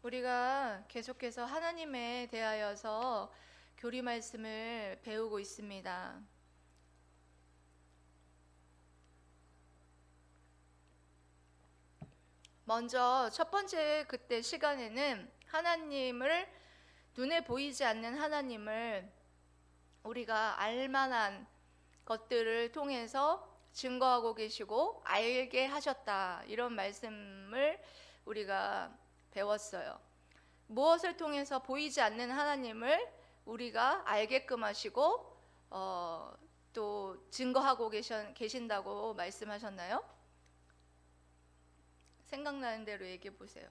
우리가 계속해서 하나님에 대하여서 교리 말씀을 배우고 있습니다. 먼저 첫 번째 그때 시간에는 하나님을, 눈에 보이지 않는 하나님을 우리가 알만한 것들을 통해서 증거하고 계시고 알게 하셨다, 이런 말씀을 우리가 배웠어요. 무엇을 통해서 보이지 않는 하나님을 우리가 알게끔 하시고 또 증거하고 계신다고 말씀하셨나요? 생각나는 대로 얘기해 보세요.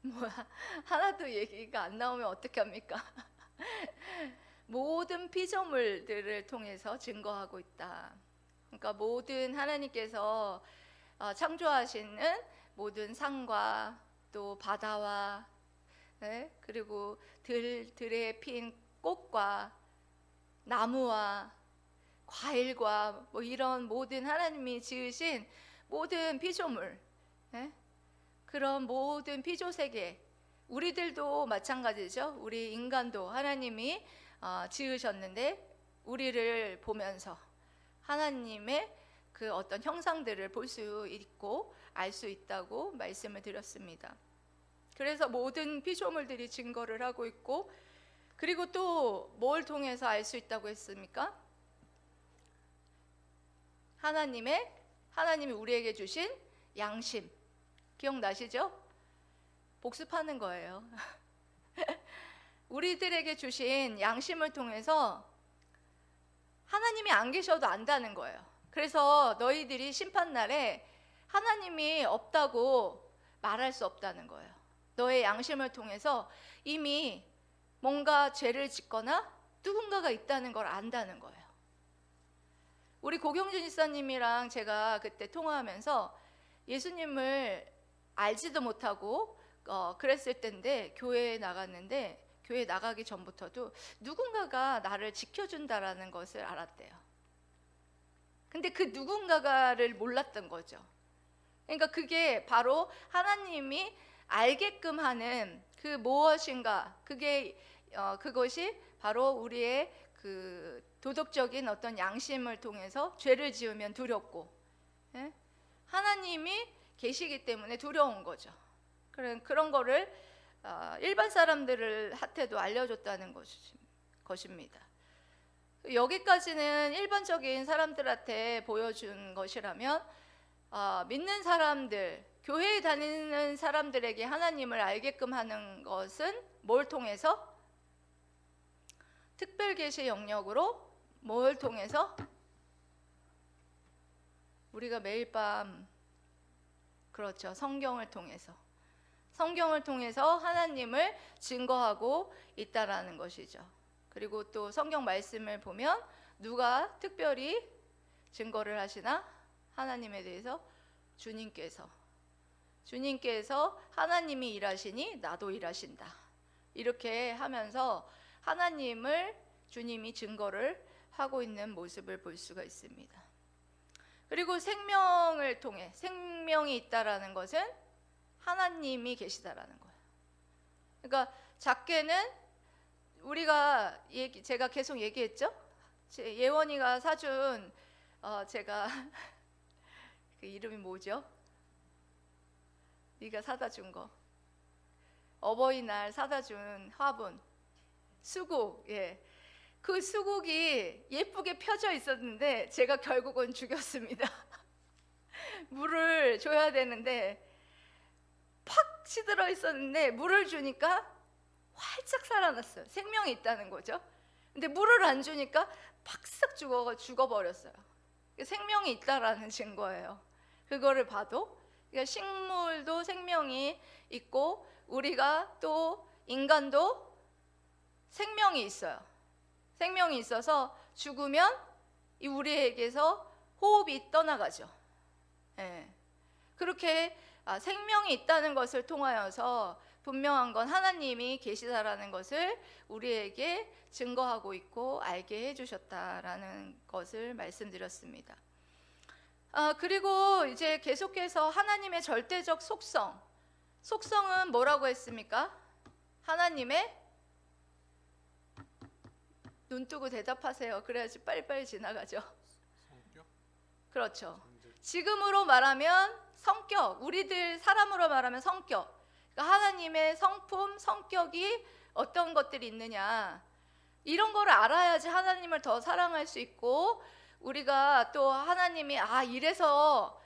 뭐야, 하나도 얘기가 안 나오면 어떻게 합니까? 모든 피조물들을 통해서 증거하고 있다. 그러니까 모든 하나님께서 창조하시는 모든 산과 또 바다와, 그리고 들에 핀 꽃과 나무와 과일과 뭐 이런 모든 하나님이 지으신 모든 피조물, 그런 모든 피조 세계, 우리들도 마찬가지죠. 우리 인간도 하나님이 지으셨는데 우리를 보면서 하나님의 그 어떤 형상들을 볼 수 있고 알 수 있다고 말씀을 드렸습니다. 그래서 모든 피조물들이 증거를 하고 있고, 그리고 또 뭘 통해서 알 수 있다고 했습니까? 하나님이 우리에게 주신 양심, 기억나시죠? 복습하는 거예요. 우리들에게 주신 양심을 통해서 하나님이 안 계셔도 안다는 거예요. 그래서 너희들이 심판날에 하나님이 없다고 말할 수 없다는 거예요. 너의 양심을 통해서 이미 뭔가 죄를 짓거나 누군가가 있다는 걸 안다는 거예요. 우리 고경준 집사님이랑 제가 그때 통화하면서 예수님을 알지도 못하고 그랬을 때인데, 교회에 나갔는데 교회 나가기 전부터도 누군가가 나를 지켜준다라는 것을 알았대요. 근데 그 누군가를 몰랐던 거죠. 그러니까 그게 바로 하나님이 알게끔 하는 그 무엇인가, 그것이 바로 우리의 그 도덕적인 어떤 양심을 통해서 죄를 지으면 두렵고, 하나님이 계시기 때문에 두려운 거죠. 그런 거를 일반 사람들한테도 알려줬다는 것입니다. 여기까지는 일반적인 사람들한테 보여준 것이라면, 믿는 사람들, 교회에 다니는 사람들에게 하나님을 알게끔 하는 것은 뭘 통해서? 특별 계시 영역으로. 뭘 통해서? 우리가 매일 밤, 그렇죠, 성경을 통해서 하나님을 증거하고 있다라는 것이죠. 그리고 또 성경 말씀을 보면 누가 특별히 증거를 하시나? 하나님에 대해서 주님께서 하나님이 일하시니 나도 일하신다, 이렇게 하면서 하나님을 주님이 증거를 하고 있는 모습을 볼 수가 있습니다. 그리고 생명을 통해, 생명이 있다라는 것은 하나님이 계시다라는 거예요. 그러니까 작게는 제가 계속 얘기했죠. 예원이가 사준 제가 그 이름이 뭐죠? 네가 사다 준 거, 어버이날 사다 준 화분, 수국. 그 수국이 예쁘게 펴져 있었는데 제가 결국은 죽였습니다. 물을 줘야 되는데 팍 시들어 있었는데 물을 주니까 활짝 살아났어요. 생명이 있다는 거죠. 근데 물을 안 주니까 팍싹 죽어버렸어요. 생명이 있다라는 증거예요. 그거를 봐도. 그러니까 식물도 생명이 있고, 우리가 또 인간도 생명이 있어요. 생명이 있어서 죽으면 우리에게서 호흡이 떠나가죠. 그렇게 생명이 있다는 것을 통하여서 분명한 건 하나님이 계시다라는 것을 우리에게 증거하고 있고 알게 해주셨다라는 것을 말씀드렸습니다. 그리고 이제 계속해서 하나님의 절대적 속성은 뭐라고 했습니까? 하나님의, 눈 뜨고 대답하세요. 그래야지 빨리빨리 지나가죠. 성격? 그렇죠. 존재. 지금으로 말하면 성격, 우리들 사람으로 말하면 성격. 그러니까 하나님의 성품, 성격이 어떤 것들이 있느냐, 이런 거를 알아야지 하나님을 더 사랑할 수 있고, 우리가 또 하나님이 이래서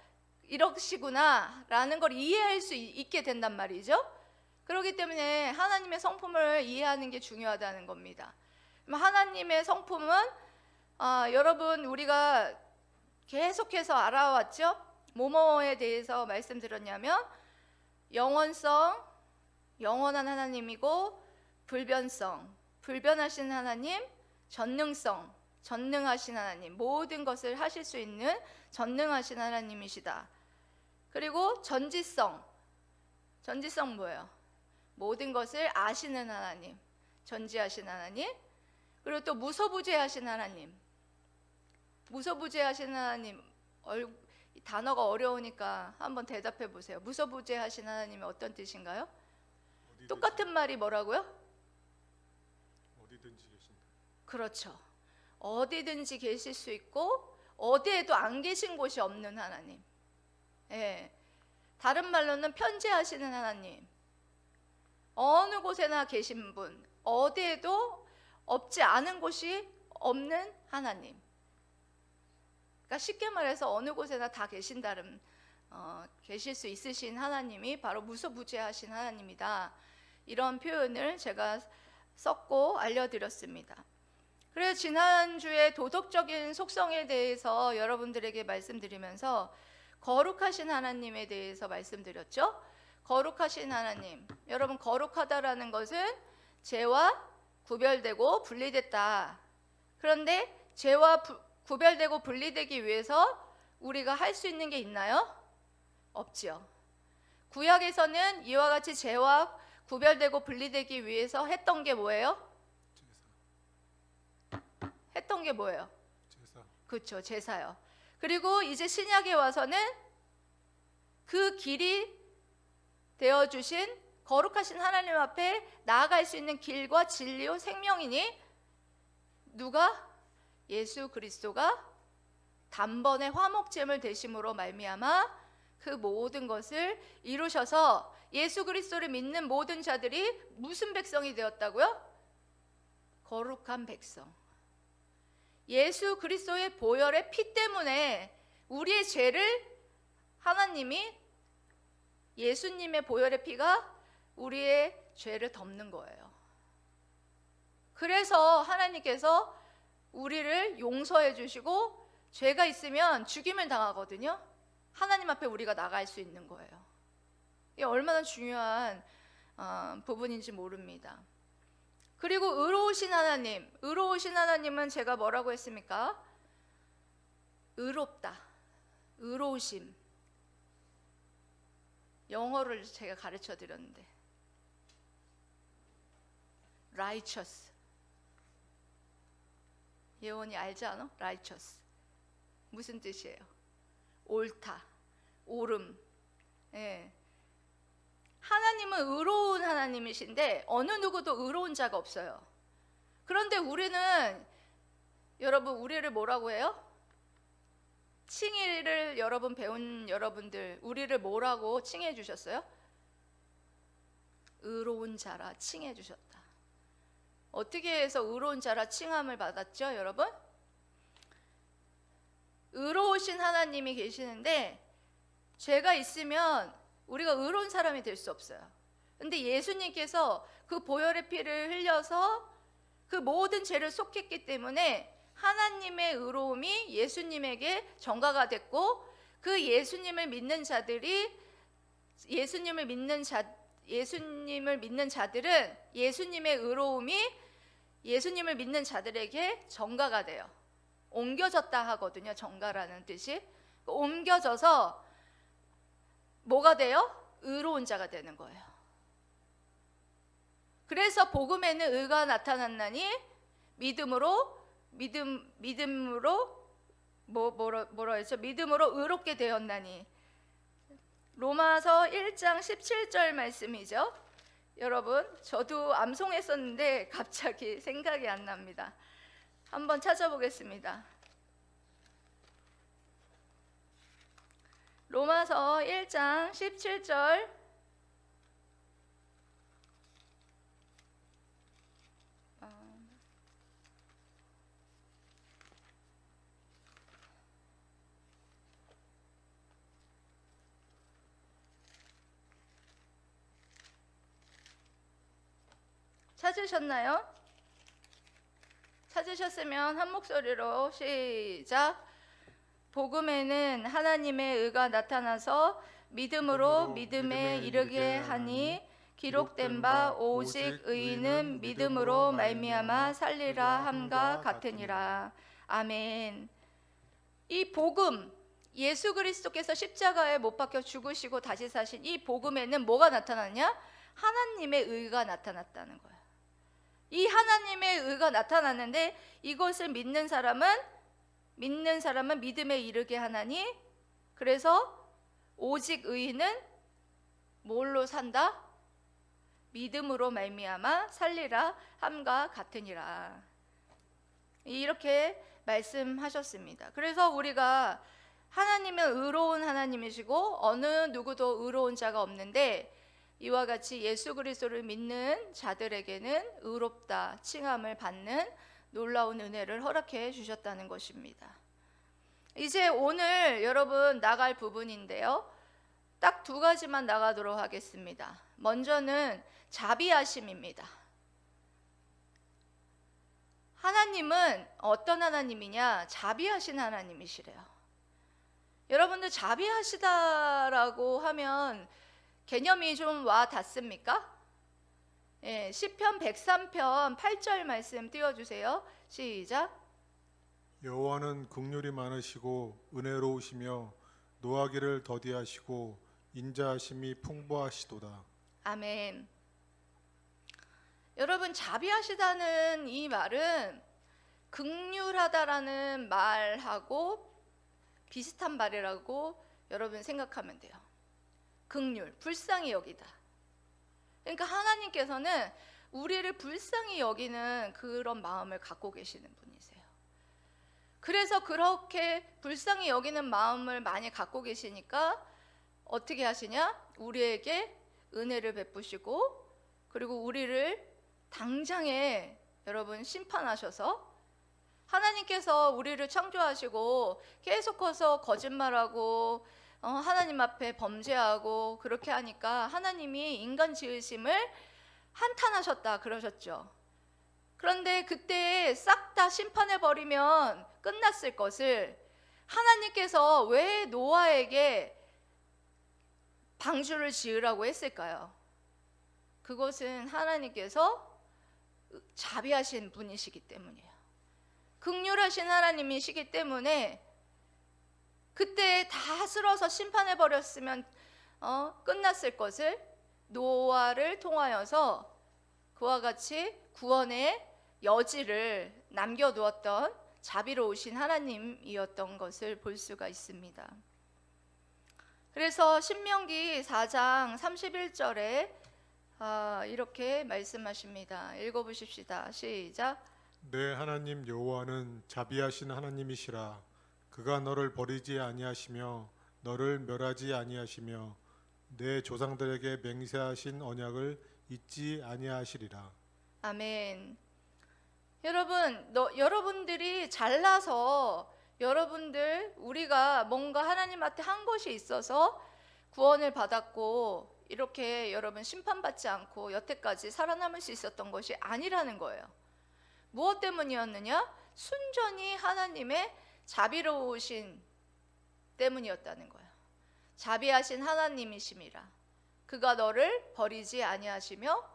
이러시구나 라는 걸 이해할 수 있게 된단 말이죠. 그렇기 때문에 하나님의 성품을 이해하는 게 중요하다는 겁니다. 하나님의 성품은 여러분, 우리가 계속해서 알아왔죠. 뭐뭐에 대해서 말씀드렸냐면 영원성, 영원한 하나님이고, 불변성, 불변하신 하나님, 전능성, 전능하신 하나님, 모든 것을 하실 수 있는 전능하신 하나님이시다. 그리고 전지성, 전지성 뭐예요? 모든 것을 아시는 하나님, 전지하신 하나님. 그리고 또 무소부재하신 하나님, 무소부재하신 하나님, 단어가 어려우니까 한번 대답해 보세요. 무소부재하신 하나님이 어떤 뜻인가요? 어디든지, 똑같은 말이 뭐라고요? 어디든지 계신다. 그렇죠. 어디든지 계실 수 있고 어디에도 안 계신 곳이 없는 하나님. 예. 다른 말로는 편재하시는 하나님. 어느 곳에나 계신 분, 어디에도 없지 않은 곳이 없는 하나님. 그러니까 쉽게 말해서 어느 곳에나 다 계신다는, 계실 수 있으신 하나님이 바로 무소부재하신 하나님이다. 이런 표현을 제가 썼고 알려드렸습니다. 그래서 지난주에 도덕적인 속성에 대해서 여러분들에게 말씀드리면서 거룩하신 하나님에 대해서 말씀드렸죠. 거룩하신 하나님, 여러분, 거룩하다라는 것은 죄와 구별되고 분리됐다. 그런데 죄와 구별되고 분리되기 위해서 우리가 할 수 있는 게 있나요? 없죠. 구약에서는 이와 같이 죄와 구별되고 분리되기 위해서 했던 게 뭐예요? 제사. 했던 게 뭐예요? 제사. 그렇죠, 제사요. 그리고 이제 신약에 와서는 그 길이 되어주신 거룩하신 하나님 앞에 나아갈 수 있는 길과 진리요 생명이니 누가? 예수 그리스도가 단번에 화목제물 되심으로 말미암아 그 모든 것을 이루셔서 예수 그리스도를 믿는 모든 자들이 무슨 백성이 되었다고요? 거룩한 백성. 예수 그리스도의 보혈의 피 때문에 우리의 죄를 하나님이, 예수님의 보혈의 피가 우리의 죄를 덮는 거예요. 그래서 하나님께서 우리를 용서해 주시고, 죄가 있으면 죽임을 당하거든요. 하나님 앞에 우리가 나갈 수 있는 거예요. 이게 얼마나 중요한 부분인지 모릅니다. 그리고 의로우신 하나님, 의로우신 하나님은 제가 뭐라고 했습니까? 의롭다, 의로우심. 영어를 제가 가르쳐 드렸는데 righteous. 예원이 알지 않아? righteous 무슨 뜻이에요? 옳다, 옳음. 예. 하나님은 의로운 하나님이신데 어느 누구도 의로운 자가 없어요. 그런데 우리는, 여러분, 우리를 뭐라고 해요? 칭의를 여러분 배운 여러분들, 우리를 뭐라고 칭해 주셨어요? 의로운 자라 칭해 주셨다. 어떻게 해서 의로운 자라 칭함을 받았죠, 여러분? 의로우신 하나님이 계시는데 죄가 있으면 우리가 의로운 사람이 될 수 없어요. 근데 예수님께서 그 보혈의 피를 흘려서 그 모든 죄를 속했기 때문에 하나님의 의로움이 예수님에게 전가가 됐고, 그 예수님을 믿는 자들이, 예수님을 믿는 자들은 예수님의 의로움이 예수님을 믿는 자들에게 전가가 돼요. 옮겨졌다 하거든요. 전가라는 뜻이. 옮겨져서 뭐가 돼요? 의로운 자가 되는 거예요. 그래서 복음에는 의가 나타났나니 믿음으로 뭐라 했죠? 믿음으로 의롭게 되었나니. 로마서 1장 17절 말씀이죠. 여러분, 저도 암송했었는데 갑자기 생각이 안 납니다. 한번 찾아보겠습니다. 로마서 1장 17절. 찾으셨나요? 찾으셨으면 한 목소리로 시작. 복음에는 하나님의 의가 나타나서 믿음으로 믿음에 이르게 하니 기록된 바 오직 의인은 믿음으로 말미암아 살리라 함과 같으니라. 아멘. 이 복음, 예수 그리스도께서 십자가에 못 박혀 죽으시고 다시 사신 이 복음에는 뭐가 나타나냐? 하나님의 의가 나타났다는 거예요. 이 하나님의 의가 나타났는데 이것을 믿는 사람은 믿음에 이르게 하나니, 그래서 오직 의인은 뭘로 산다? 믿음으로 말미암아 살리라 함과 같으니라. 이렇게 말씀하셨습니다. 그래서 우리가 하나님은 의로운 하나님이시고 어느 누구도 의로운 자가 없는데 이와 같이 예수 그리스도를 믿는 자들에게는 의롭다 칭함을 받는 놀라운 은혜를 허락해 주셨다는 것입니다. 이제 오늘 여러분 나갈 부분인데요, 딱 두 가지만 나가도록 하겠습니다. 먼저는 자비하심입니다. 하나님은 어떤 하나님이냐? 자비하신 하나님이시래요. 여러분들 자비하시다라고 하면 개념이 좀 와 닿습니까? 예, 시편 103편 8절 말씀 띄워주세요. 시작. 여호와는 긍휼이 많으시고 은혜로우시며 노하기를 더디하시고 인자하심이 풍부하시도다. 아멘. 여러분, 자비하시다는 이 말은 긍휼하다라는 말하고 비슷한 말이라고 여러분 생각하면 돼요. 긍휼, 불쌍히 여기다. 그러니까 하나님께서는 우리를 불쌍히 여기는 그런 마음을 갖고 계시는 분이세요. 그래서 그렇게 불쌍히 여기는 마음을 많이 갖고 계시니까 어떻게 하시냐? 우리에게 은혜를 베푸시고, 그리고 우리를 당장에 여러분 심판하셔서, 하나님께서 우리를 창조하시고 계속해서 거짓말하고 하나님 앞에 범죄하고 그렇게 하니까 하나님이 인간 지으심을 한탄하셨다 그러셨죠. 그런데 그때 싹 다 심판해 버리면 끝났을 것을 하나님께서 왜 노아에게 방주를 지으라고 했을까요? 그것은 하나님께서 자비하신 분이시기 때문이에요. 긍휼하신 하나님이시기 때문에 그때 다 쓸어서 심판해 버렸으면 끝났을 것을 노아를 통하여서 그와 같이 구원의 여지를 남겨두었던 자비로우신 하나님이었던 것을 볼 수가 있습니다. 그래서 신명기 4장 31절에 이렇게 말씀하십니다. 읽어보십시다. 시작. 내 하나님 여호와는 자비하신 하나님이시라. 그가 너를 버리지 아니하시며 너를 멸하지 아니하시며 내 조상들에게 맹세하신 언약을 잊지 아니하시리라. 아멘. 여러분들이 잘나서 우리가 뭔가 하나님한테 한 것이 있어서 구원을 받았고 이렇게 여러분 심판받지 않고 여태까지 살아남을 수 있었던 것이 아니라는 거예요. 무엇 때문이었느냐? 순전히 하나님의 자비로우신 때문이었다는 거예요. 자비하신 하나님이심이라. 그가 너를 버리지 아니하시며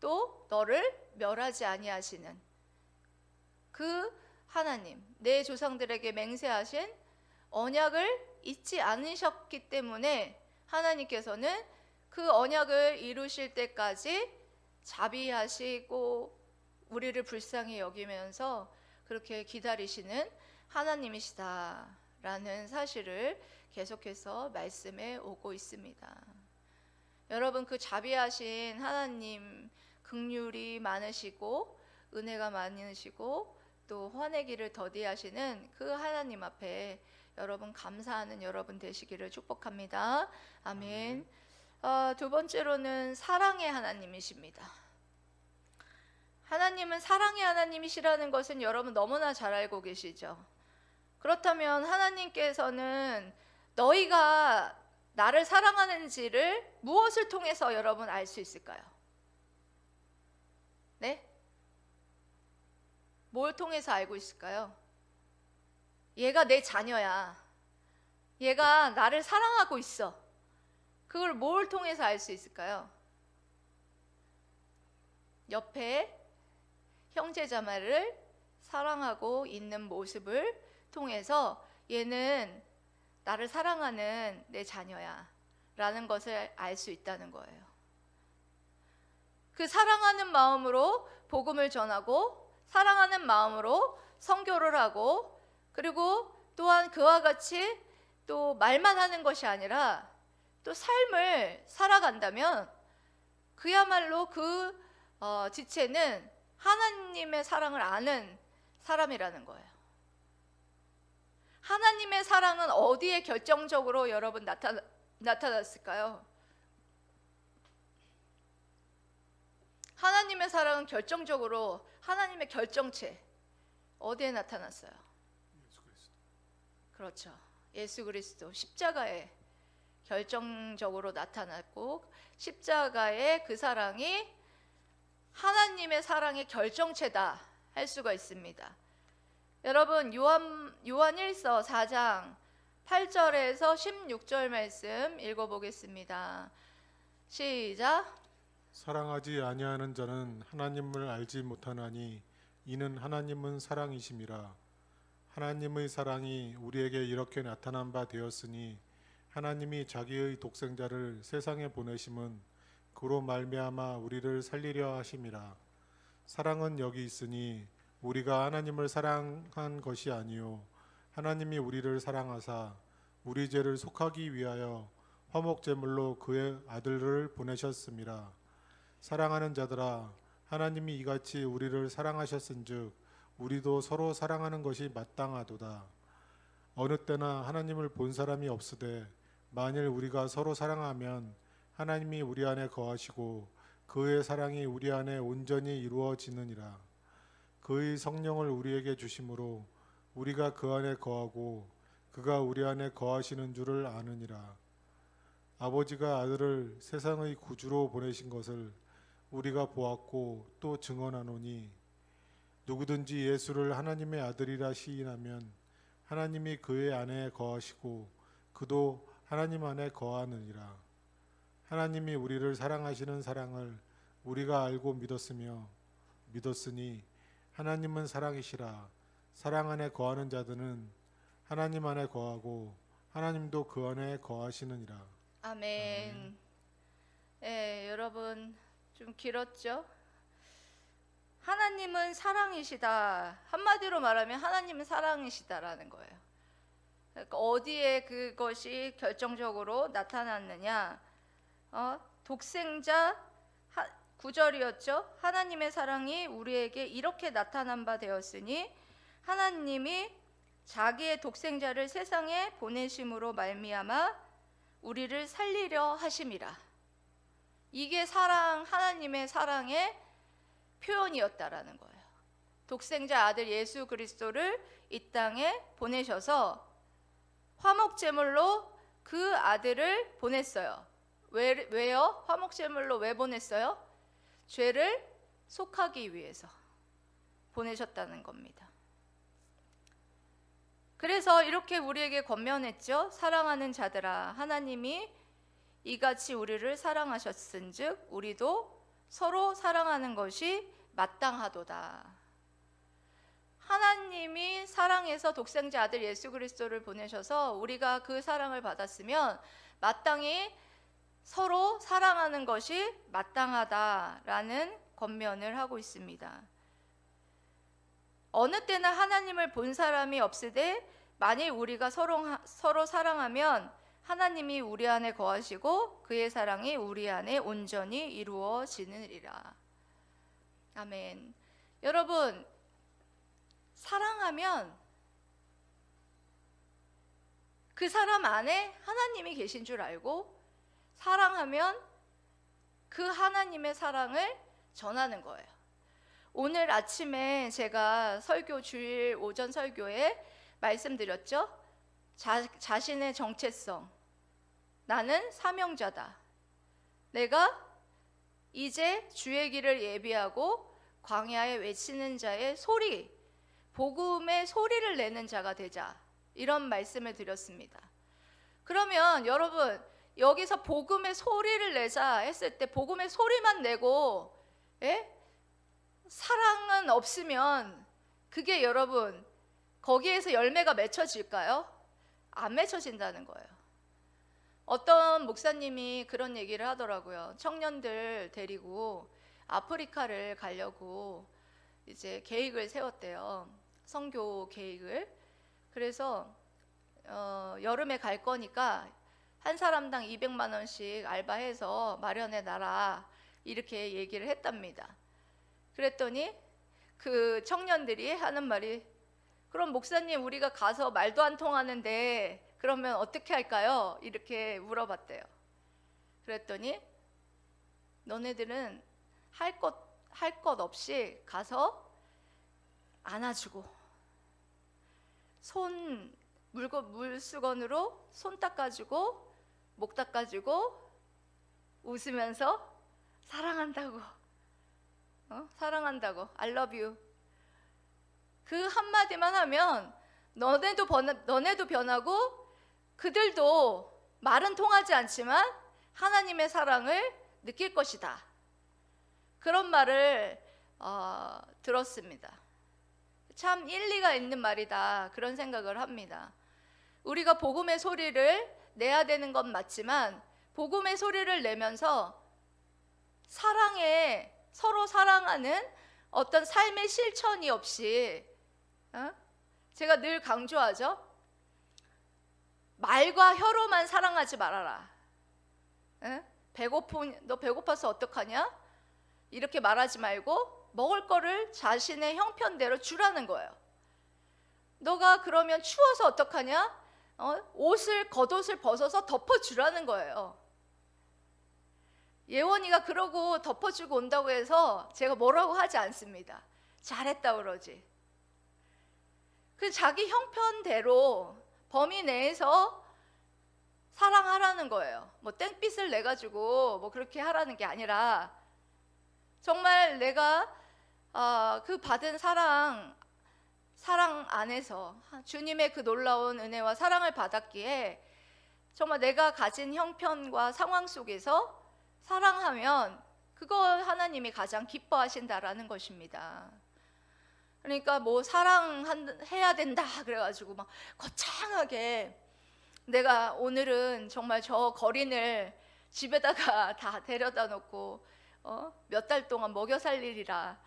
또 너를 멸하지 아니하시는 그 하나님, 내 조상들에게 맹세하신 언약을 잊지 않으셨기 때문에 하나님께서는 그 언약을 이루실 때까지 자비하시고 우리를 불쌍히 여기면서 그렇게 기다리시는 하나님이시다라는 사실을 계속해서 말씀해 오고 있습니다. 여러분, 그 자비하신 하나님, 긍휼이 많으시고 은혜가 많으시고 또 화내기를 더디하시는 그 하나님 앞에 여러분 감사하는 여러분 되시기를 축복합니다. 아멘. 두 번째로는 사랑의 하나님이십니다. 하나님은 사랑의 하나님이시라는 것은 여러분 너무나 잘 알고 계시죠. 그렇다면 하나님께서는 너희가 나를 사랑하는지를 무엇을 통해서 여러분 알 수 있을까요? 네? 뭘 통해서 알고 있을까요? 얘가 내 자녀야. 얘가 나를 사랑하고 있어. 그걸 뭘 통해서 알 수 있을까요? 옆에 형제자매를 사랑하고 있는 모습을 통해서 얘는 나를 사랑하는 내 자녀야 라는 것을 알 수 있다는 거예요. 그 사랑하는 마음으로 복음을 전하고 사랑하는 마음으로 선교를 하고 그리고 또한 그와 같이 또 말만 하는 것이 아니라 또 삶을 살아간다면 그야말로 그 지체는 하나님의 사랑을 아는 사람이라는 거예요. 하나님의 사랑은 어디에 결정적으로 여러분 나타났을까요? 하나님의 사랑은 결정적으로 하나님의 결정체 어디에 나타났어요? 예수 그리스도. 그렇죠. 예수 그리스도 십자가에 결정적으로 나타났고 십자가의 그 사랑이 하나님의 사랑의 결정체다 할 수가 있습니다. 여러분 요한일서 4장 8절에서 16절 말씀 읽어보겠습니다. 시작. 사랑하지 아니하는 자는 하나님을 알지 못하나니 이는 하나님은 사랑이심이라. 하나님의 사랑이 우리에게 이렇게 나타난 바 되었으니 하나님이 자기의 독생자를 세상에 보내심은 그로 말미암아 우리를 살리려 하심이라. 사랑은 여기 있으니 우리가 하나님을 사랑한 것이 아니요 하나님이 우리를 사랑하사 우리 죄를 속하기 위하여 화목제물로 그의 아들을 보내셨음이라. 사랑하는 자들아, 하나님이 이같이 우리를 사랑하셨은즉 우리도 서로 사랑하는 것이 마땅하도다. 어느 때나 하나님을 본 사람이 없으되 만일 우리가 서로 사랑하면 하나님이 우리 안에 거하시고 그의 사랑이 우리 안에 온전히 이루어지느니라. 그의 성령을 우리에게 주심으로 우리가 그 안에 거하고 그가 우리 안에 거하시는 줄을 아느니라. 아버지가 아들을 세상의 구주로 보내신 것을 우리가 보았고 또 증언하노니 누구든지 예수를 하나님의 아들이라 시인하면 하나님이 그의 안에 거하시고 그도 하나님 안에 거하느니라. 하나님이 우리를 사랑하시는 사랑을 우리가 알고 믿었으니 하나님은 사랑이시라. 사랑 안에 거하는 자들은 하나님 안에 거하고 하나님도 그 안에 거하시느니라. 아멘. 네, 여러분 좀 길었죠? 하나님은 사랑이시다. 한마디로 말하면 하나님은 사랑이시다라는 거예요. 그러니까 어디에 그것이 결정적으로 나타났느냐? 독생자 9절이었죠. 하나님의 사랑이 우리에게 이렇게 나타난 바 되었으니 하나님이 자기의 독생자를 세상에 보내심으로 말미암아 우리를 살리려 하심이라. 이게 하나님의 사랑의 표현이었다라는 거예요. 독생자 아들 예수 그리스도를 이 땅에 보내셔서 화목제물로 그 아들을 보냈어요. 왜요? 화목제물로 왜 보냈어요? 죄를 속하기 위해서 보내셨다는 겁니다. 그래서 이렇게 우리에게 권면했죠. 사랑하는 자들아, 하나님이 이같이 우리를 사랑하셨은즉 우리도 서로 사랑하는 것이 마땅하도다. 하나님이 사랑해서 독생자 아들 예수 그리스도를 보내셔서 우리가 그 사랑을 받았으면 마땅히 서로 사랑하는 것이 마땅하다라는 권면을 하고 있습니다. 어느 때나 하나님을 본 사람이 없으되 만일 우리가 서로 사랑하면 하나님이 우리 안에 거하시고 그의 사랑이 우리 안에 온전히 이루어지느니라. 아멘. 여러분, 사랑하면 그 사람 안에 하나님이 계신 줄 알고, 사랑하면 그 하나님의 사랑을 전하는 거예요. 오늘 아침에 제가 주일 오전 설교에 말씀드렸죠. 자신의 정체성. 나는 사명자다. 내가 이제 주의 길을 예비하고 광야에 외치는 자의 소리, 복음의 소리를 내는 자가 되자. 이런 말씀을 드렸습니다. 그러면 여러분, 여기서 복음의 소리를 내자 했을 때 복음의 소리만 내고 사랑은 없으면 그게 여러분 거기에서 열매가 맺혀질까요? 안 맺혀진다는 거예요. 어떤 목사님이 그런 얘기를 하더라고요. 청년들 데리고 아프리카를 가려고 이제 계획을 세웠대요. 선교 계획을. 그래서 여름에 갈 거니까 한 사람당 200만 원씩 알바해서 마련해 놔라, 이렇게 얘기를 했답니다. 그랬더니 그 청년들이 하는 말이, 그럼 목사님 우리가 가서 말도 안 통하는데 그러면 어떻게 할까요? 이렇게 물어봤대요. 그랬더니 너네들은 할 것 없이 가서 안아주고 물수건으로 손 닦아주고 목 닦아주고 웃으면서 사랑한다고, 사랑한다고, I love you. 그 한마디만 하면 너네도 변하고 그들도 말은 통하지 않지만 하나님의 사랑을 느낄 것이다. 그런 말을 들었습니다. 참 일리가 있는 말이다, 그런 생각을 합니다. 우리가 복음의 소리를 내야 되는 건 맞지만 복음의 소리를 내면서 서로 사랑하는 어떤 삶의 실천이 없이, 제가 늘 강조하죠. 말과 혀로만 사랑하지 말아라. 너 배고파서 어떡하냐? 이렇게 말하지 말고 먹을 거를 자신의 형편대로 주라는 거예요. 너가 그러면 추워서 어떡하냐? 겉옷을 벗어서 덮어주라는 거예요. 예원이가 그러고 덮어주고 온다고 해서 제가 뭐라고 하지 않습니다. 잘했다 그러지. 그 자기 형편대로 범위 내에서 사랑하라는 거예요. 뭐 땡빛을 내가지고 뭐 그렇게 하라는 게 아니라, 정말 내가 그 받은 사랑 안에서 주님의 그 놀라운 은혜와 사랑을 받았기에 정말 내가 가진 형편과 상황 속에서 사랑하면 그거 하나님이 가장 기뻐하신다라는 것입니다. 그러니까 뭐 사랑해야 된다 그래가지고 막 거창하게 내가 오늘은 정말 저 거린을 집에다가 다 데려다 놓고 몇 달 동안 먹여 살리리라.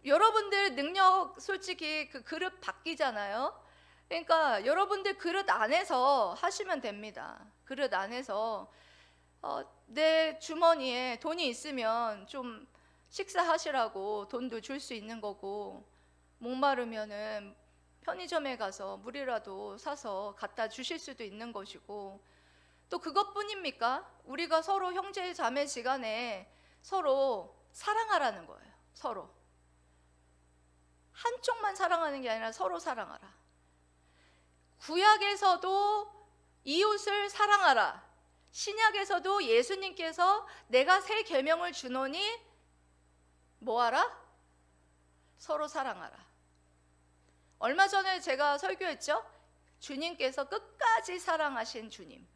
여러분들 능력 솔직히 그 그릇 바뀌잖아요. 그러니까 여러분들 그릇 안에서 하시면 됩니다. 그릇 안에서 내 주머니에 돈이 있으면 좀 식사하시라고 돈도 줄 수 있는 거고, 목마르면은 편의점에 가서 물이라도 사서 갖다 주실 수도 있는 것이고, 또 그것뿐입니까? 우리가 서로 형제 자매 지간에 서로 사랑하라는 거예요. 서로 한쪽만 사랑하는 게 아니라 서로 사랑하라. 구약에서도 이웃을 사랑하라. 신약에서도 예수님께서 내가 새 계명을 주노니 뭐하라? 서로 사랑하라. 얼마 전에 제가 설교했죠? 주님께서 끝까지 사랑하신 주님,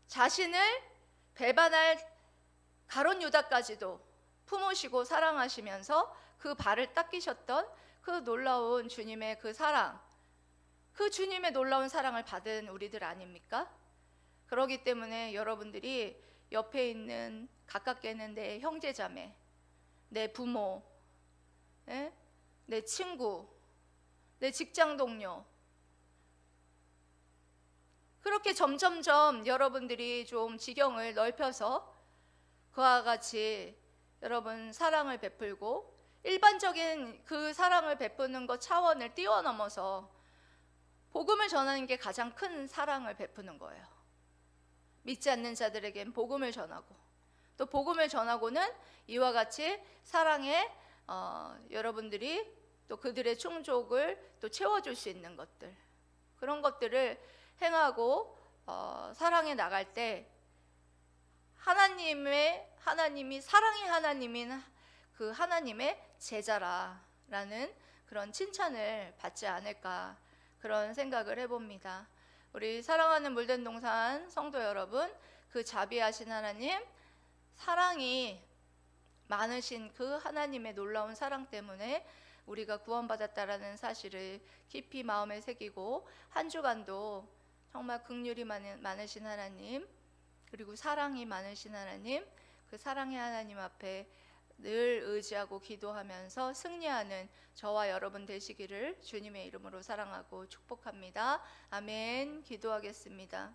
자신을 배반할 가룟 유다까지도 품으시고 사랑하시면서 그 발을 닦이셨던 그 놀라운 주님의 그 사랑, 그 주님의 놀라운 사랑을 받은 우리들 아닙니까? 그렇기 때문에 여러분들이 옆에 있는, 가깝게 있는 내 형제자매, 내 부모, 내 친구, 내 직장 동료, 그렇게 점점점 여러분들이 좀 지경을 넓혀서 그와 같이 여러분 사랑을 베풀고, 일반적인 그 사랑을 베푸는 것 차원을 뛰어넘어서 복음을 전하는 게 가장 큰 사랑을 베푸는 거예요. 믿지 않는 자들에겐 복음을 전하고, 또 복음을 전하고는 이와 같이 사랑에 여러분들이 또 그들의 충족을 또 채워줄 수 있는 것들, 그런 것들을 행하고 사랑해 나갈 때 하나님이 사랑의 하나님인 그 하나님의 제자라라는 그런 칭찬을 받지 않을까, 그런 생각을 해봅니다. 우리 사랑하는 물된 동산 성도 여러분, 그 자비하신 하나님, 사랑이 많으신 그 하나님의 놀라운 사랑 때문에 우리가 구원받았다라는 사실을 깊이 마음에 새기고, 한 주간도 정말 긍휼이 많으신 하나님, 그리고 사랑이 많으신 하나님, 그 사랑의 하나님 앞에 늘 의지하고 기도하면서 승리하는 저와 여러분 되시기를 주님의 이름으로 사랑하고 축복합니다. 아멘. 기도하겠습니다.